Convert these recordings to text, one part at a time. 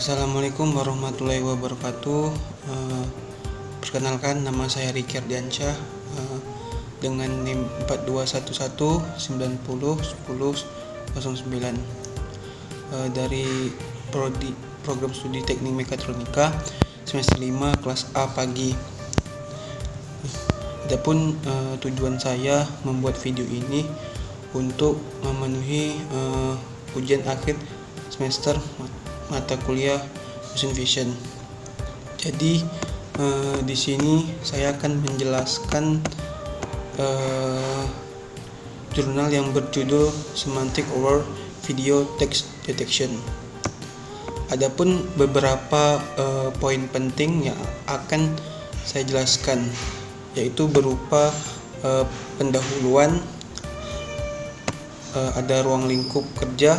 Assalamualaikum warahmatullahi wabarakatuh. Perkenalkan, nama saya Riki Ardiansyah dengan NIM 4211901009 dari program studi Teknik Mekatronika semester 5 kelas A pagi. Adapun tujuan saya membuat video ini untuk memenuhi ujian akhir semester mata kuliah Mesin Vision. Jadi di sini saya akan menjelaskan jurnal yang berjudul Semantic Over Video Text Detection. Adapun beberapa poin penting yang akan saya jelaskan, yaitu berupa pendahuluan, ada ruang lingkup kerja,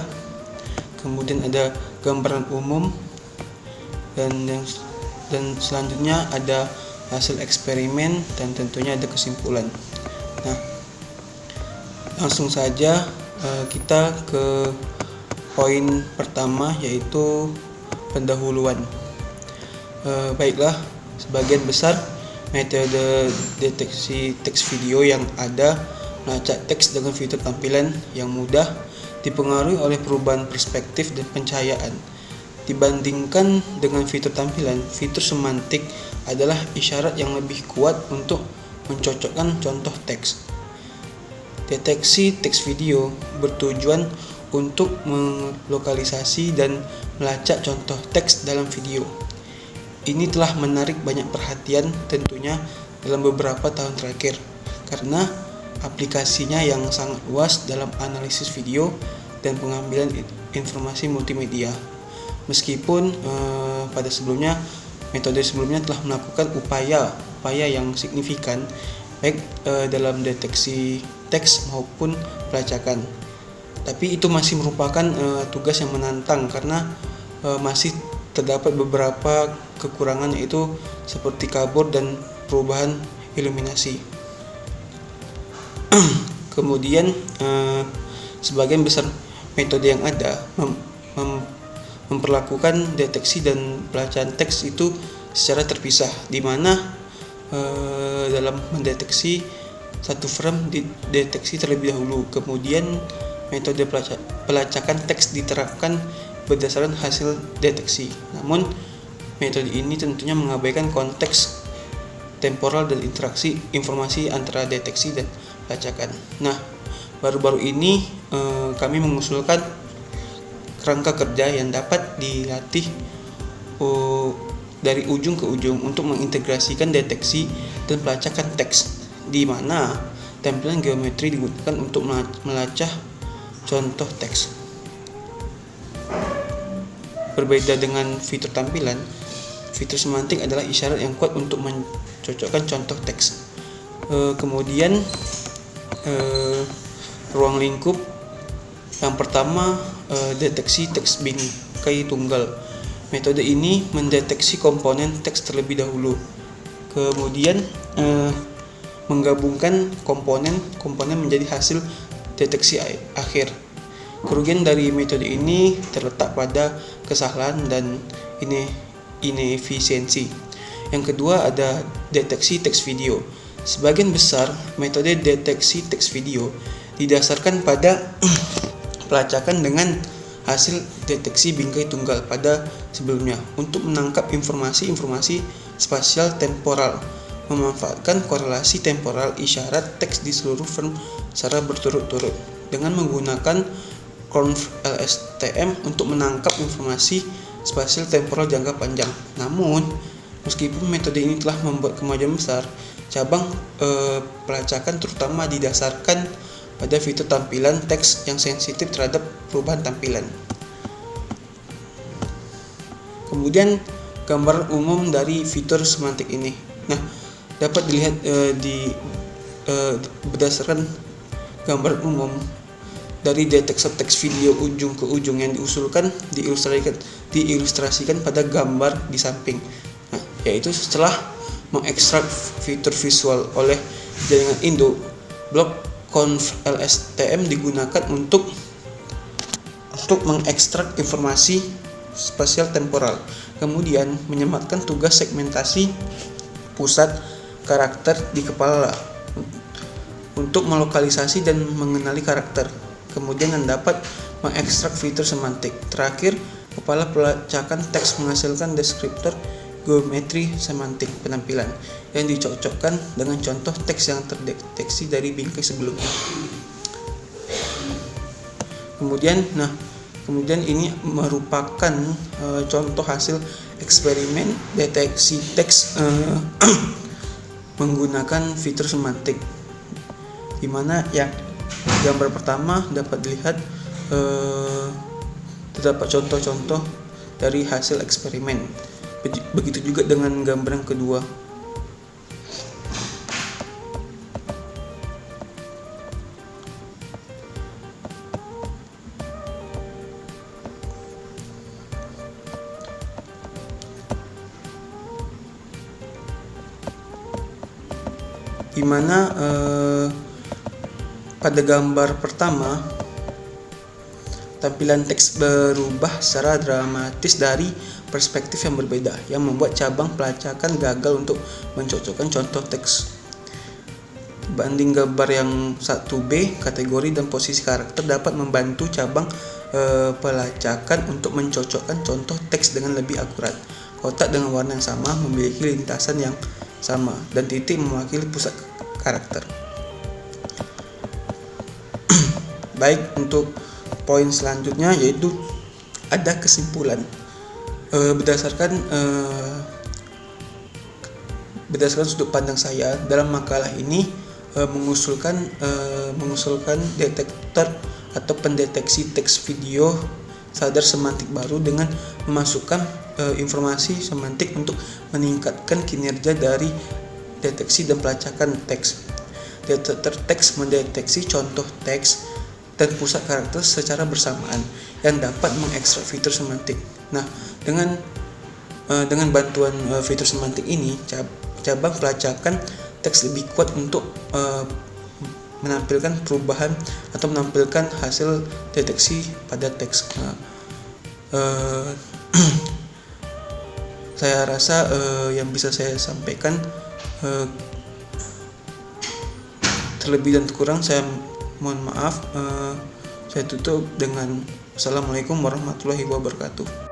kemudian ada gambaran umum, dan selanjutnya ada hasil eksperimen, dan tentunya ada kesimpulan. Nah, langsung saja kita ke poin pertama, yaitu pendahuluan. Baiklah, sebagian besar metode deteksi teks video yang ada melacak teks dengan fitur tampilan yang mudah dipengaruhi oleh perubahan perspektif dan pencahayaan. Dibandingkan dengan fitur tampilan, fitur semantik adalah isyarat yang lebih kuat untuk mencocokkan contoh teks. Deteksi teks video bertujuan untuk melokalisasi dan melacak contoh teks dalam video. Ini telah menarik banyak perhatian tentunya dalam beberapa tahun terakhir, karena aplikasinya yang sangat luas dalam analisis video dan pengambilan informasi multimedia. Meskipun pada sebelumnya metode sebelumnya telah melakukan upaya yang signifikan baik dalam deteksi teks maupun pelacakan, tapi itu masih merupakan tugas yang menantang karena masih terdapat beberapa kekurangan, yaitu seperti kabur dan perubahan iluminasi. Kemudian sebagian besar metode yang ada memperlakukan deteksi dan pelacaan teks itu secara terpisah, di mana dalam mendeteksi satu frame dideteksi terlebih dahulu, kemudian metode pelacakan teks diterapkan berdasarkan hasil deteksi. Namun metode ini tentunya mengabaikan konteks temporal dan interaksi informasi antara deteksi dan pelacakan. Nah, baru-baru ini kami mengusulkan kerangka kerja yang dapat dilatih dari ujung ke ujung untuk mengintegrasikan deteksi dan pelacakan teks, di mana tampilan geometri digunakan untuk melacak contoh teks. Berbeda dengan fitur tampilan, fitur semantik adalah isyarat yang kuat untuk mencocokkan contoh teks. Kemudian ruang lingkup yang pertama, deteksi teks bingkai tunggal. Metode ini mendeteksi komponen teks terlebih dahulu, kemudian menggabungkan komponen menjadi hasil deteksi akhir. Kerugian dari metode ini terletak pada kesalahan dan inefisiensi. Yang kedua ada deteksi teks video. Sebagian besar metode deteksi teks video didasarkan pada pelacakan dengan hasil deteksi bingkai tunggal pada sebelumnya untuk menangkap informasi spasial temporal, memanfaatkan korelasi temporal isyarat teks di seluruh frame secara berturut-turut dengan menggunakan conv LSTM untuk menangkap informasi spasial temporal jangka panjang. Namun, meskipun metode ini telah membuat kemajuan besar, cabang pelacakan terutama didasarkan pada fitur tampilan teks yang sensitif terhadap perubahan tampilan. Kemudian gambaran umum dari fitur semantik ini. Nah, dapat dilihat berdasarkan gambaran umum dari deteksi teks video ujung ke ujung yang diusulkan diilustrasikan pada gambar di samping. Nah, yaitu setelah mengekstrak fitur visual oleh jaringan induk, blok conv LSTM digunakan untuk mengekstrak informasi spasial temporal. Kemudian menyematkan tugas segmentasi pusat karakter di kepala untuk melokalisasi dan mengenali karakter. Kemudian dapat mengekstrak fitur semantik. Terakhir, kepala pelacakan teks menghasilkan deskriptor geometri semantik penampilan yang dicocokkan dengan contoh teks yang terdeteksi dari bingkai sebelumnya. Kemudian ini merupakan contoh hasil eksperimen deteksi teks menggunakan fitur semantik, di mana yang gambar pertama dapat dilihat terdapat contoh-contoh dari hasil eksperimen. Begitu juga dengan gambar yang kedua. Di mana pada gambar pertama tampilan teks berubah secara dramatis dari perspektif yang berbeda, yang membuat cabang pelacakan gagal untuk mencocokkan contoh teks. Banding gambar yang 1B, kategori dan posisi karakter dapat membantu cabang pelacakan untuk mencocokkan contoh teks dengan lebih akurat. Kotak dengan warna yang sama memiliki lintasan yang sama dan titik mewakili pusat karakter. Baik, untuk poin selanjutnya yaitu ada kesimpulan. Berdasarkan sudut pandang saya dalam makalah ini mengusulkan detektor atau pendeteksi teks video sadar semantik baru dengan memasukkan informasi semantik untuk meningkatkan kinerja dari deteksi dan pelacakan teks. Detektor teks mendeteksi contoh teks dan pusat karakter secara bersamaan yang dapat mengekstrak fitur semantik. Nah, dengan bantuan fitur semantik ini, cabang pelacakan teks lebih kuat untuk menampilkan perubahan atau menampilkan hasil deteksi pada teks. Saya rasa yang bisa saya sampaikan, terlebih dan kurang saya mohon maaf. Saya tutup dengan Assalamualaikum warahmatullahi wabarakatuh.